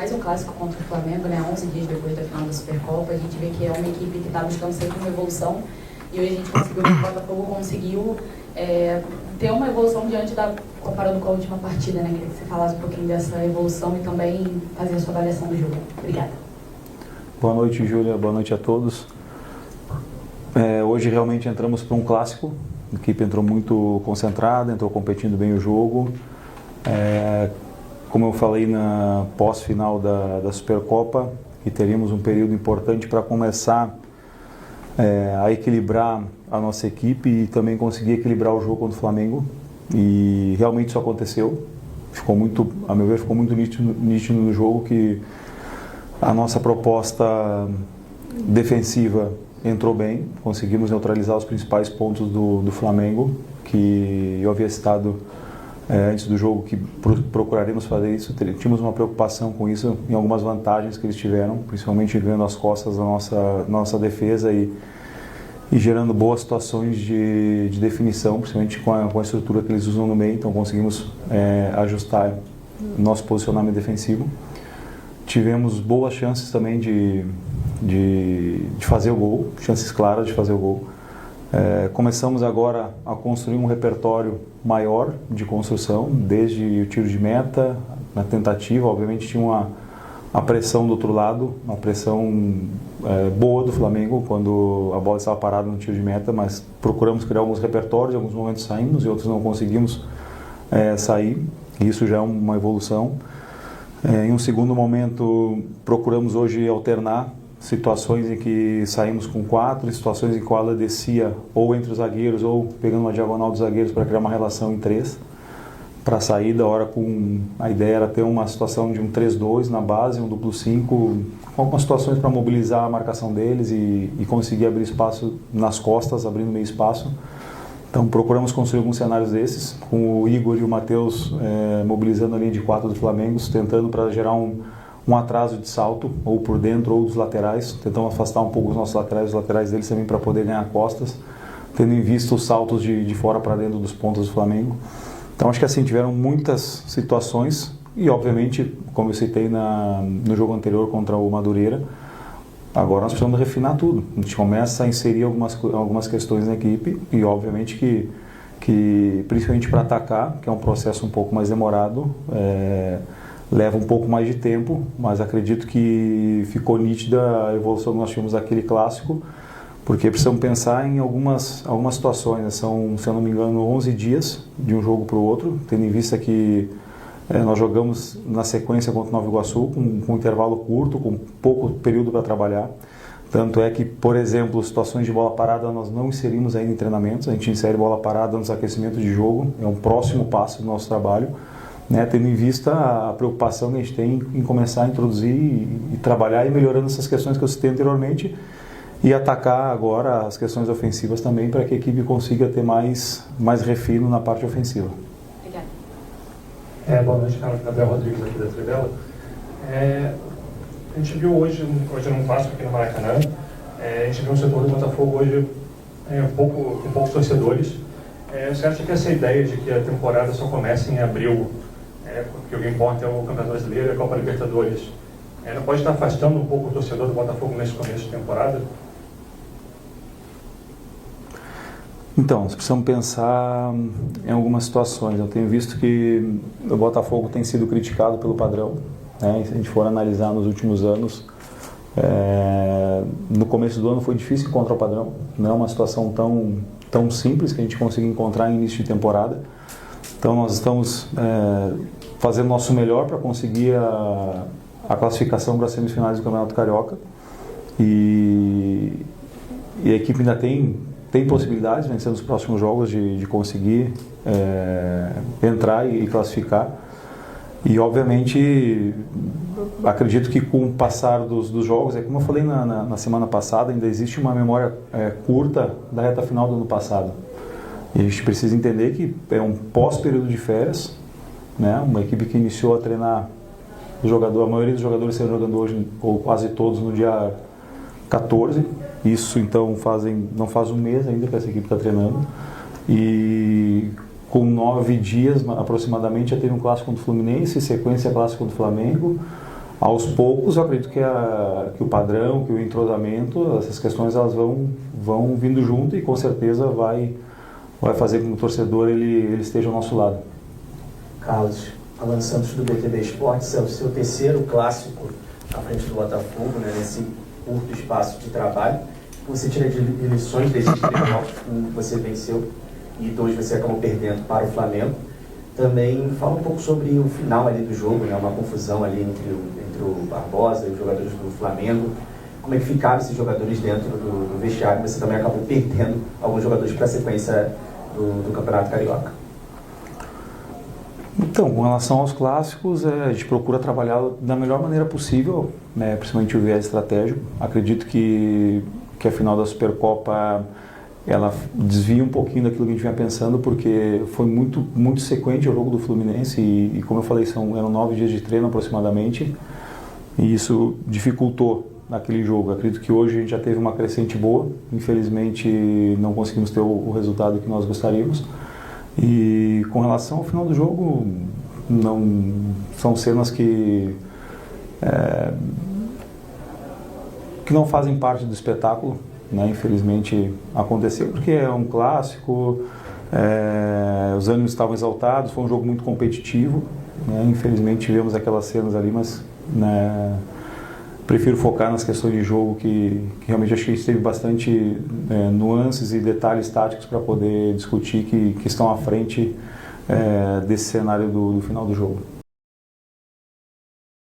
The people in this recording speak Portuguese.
mais um clássico contra o Flamengo, né? 11 dias depois da final da Supercopa. A gente vê que é uma equipe que está buscando sempre uma evolução. E hoje a gente conseguiu, o Botafogo conseguiu ter uma evolução comparando com a última partida, né? Queria que você falasse um pouquinho dessa evolução e também fazer a sua avaliação do jogo. Obrigada. Boa noite, Júlia. Boa noite a todos. Hoje realmente entramos para um clássico. A equipe entrou muito concentrada, entrou competindo bem o jogo. Como eu falei na pós-final da Supercopa, que teríamos um período importante para começar a equilibrar a nossa equipe e também conseguir equilibrar o jogo contra o Flamengo. E realmente isso aconteceu. A meu ver, ficou muito nítido no jogo que a nossa proposta defensiva entrou bem, conseguimos neutralizar os principais pontos do Flamengo, que eu havia citado antes do jogo que procuraremos fazer isso. Tínhamos uma preocupação com isso em algumas vantagens que eles tiveram, principalmente ganhando as costas da nossa defesa e gerando boas situações de definição, principalmente com a estrutura que eles usam no meio. Então conseguimos ajustar nosso posicionamento defensivo. Tivemos boas chances também de fazer o gol, chances claras de fazer o gol. Começamos agora a construir um repertório maior de construção, desde o tiro de meta, na tentativa. Obviamente tinha a pressão do outro lado, uma pressão boa do Flamengo quando a bola estava parada no tiro de meta, mas procuramos criar alguns repertórios, em alguns momentos saímos e outros não conseguimos sair, e isso já é uma evolução. Em um segundo momento, procuramos hoje alternar situações em que saímos com 4, situações em que o Alan descia ou entre os zagueiros ou pegando uma diagonal dos zagueiros para criar uma relação em 3 para a saída. A ideia era ter uma situação de um 3-2 na base, um duplo 5, com algumas situações para mobilizar a marcação deles e conseguir abrir espaço nas costas, abrindo meio espaço. Então procuramos construir alguns cenários desses, com o Igor e o Matheus mobilizando a linha de 4 do Flamengo, tentando para gerar um atraso de salto, ou por dentro ou dos laterais, tentamos afastar um pouco os nossos laterais, os laterais deles também para poder ganhar costas, tendo em vista os saltos de fora para dentro dos pontos do Flamengo. Então acho que assim, tiveram muitas situações e obviamente, como eu citei no jogo anterior contra o Madureira, agora nós precisamos refinar tudo. A gente começa a inserir algumas questões na equipe e obviamente que principalmente para atacar, que é um processo um pouco mais demorado, leva um pouco mais de tempo, mas acredito que ficou nítida a evolução que nós tivemos daquele clássico, porque precisamos pensar em algumas situações, né? São, se eu não me engano, 11 dias de um jogo para o outro, tendo em vista que nós jogamos na sequência contra o Nova Iguaçu, com um intervalo curto, com pouco período para trabalhar. Tanto é que, por exemplo, situações de bola parada nós não inserimos ainda em treinamentos, a gente insere bola parada nos aquecimentos de jogo, é um próximo passo do nosso trabalho. Né, tendo em vista a preocupação que a gente tem em começar a introduzir e trabalhar e melhorando essas questões que eu citei anteriormente e atacar agora as questões ofensivas também para que a equipe consiga ter mais refino na parte ofensiva. Obrigada. Boa noite, Gabriel Rodrigues aqui da Trivela. A gente viu hoje num clássico aqui no Maracanã, a gente viu um setor do Botafogo hoje com poucos torcedores. Você acha que essa ideia de que a temporada só começa em abril, porque o que importa é o Campeonato Brasileiro e a Copa Libertadores, não pode estar afastando um pouco o torcedor do Botafogo nesse começo de temporada? Então, nós precisamos pensar em algumas situações. Eu tenho visto que o Botafogo tem sido criticado pelo padrão, né? Se a gente for analisar nos últimos anos, no começo do ano foi difícil encontrar o padrão, não é uma situação tão simples que a gente consiga encontrar em início de temporada. Então nós estamos fazendo o nosso melhor para conseguir a classificação para as semifinais do Campeonato Carioca e a equipe ainda tem possibilidades, vencendo os próximos jogos, de conseguir entrar e classificar. E obviamente acredito que com o passar dos jogos, como eu falei na semana passada, ainda existe uma memória curta da reta final do ano passado. E a gente precisa entender que é um pós-período de férias, né? Uma equipe que iniciou a treinar, a maioria dos jogadores estão jogando hoje, ou quase todos, no dia 14. Isso então não faz um mês ainda que essa equipe está treinando. E com 9 dias aproximadamente já teve um clássico contra o Fluminense, sequência clássico contra o Flamengo. aos poucos eu acredito que o padrão, que o entrosamento, essas questões elas vão vindo junto e com certeza vai fazer com que o torcedor ele esteja ao nosso lado. Carlos, Alan Santos do BTB Esportes, é o seu terceiro clássico à frente do Botafogo, né, nesse curto espaço de trabalho. Você tira de lições desses 3 jogos, um você venceu e 2 você acabou perdendo para o Flamengo. Também fala um pouco sobre o final ali do jogo, né, uma confusão ali entre o Barbosa e os jogadores do Flamengo. Como é que ficaram esses jogadores dentro do vestiário? Você também acabou perdendo alguns jogadores para a sequência do Campeonato Carioca. Então, com relação aos clássicos, a gente procura trabalhar da melhor maneira possível, né, principalmente o viés estratégico. Acredito que a final da Supercopa ela desvia um pouquinho daquilo que a gente vinha pensando, porque foi muito sequente o jogo do Fluminense e como eu falei, eram 9 dias de treino aproximadamente, e isso dificultou naquele jogo. Acredito que hoje a gente já teve uma crescente boa, infelizmente não conseguimos ter o resultado que nós gostaríamos. E com relação ao final do jogo, não são cenas que não fazem parte do espetáculo, né? Infelizmente aconteceu porque é um clássico, os ânimos estavam exaltados, foi um jogo muito competitivo, né? Infelizmente tivemos aquelas cenas ali, mas né, prefiro focar nas questões de jogo que realmente acho que a gente teve bastante nuances e detalhes táticos para poder discutir que estão à frente desse cenário do final do jogo.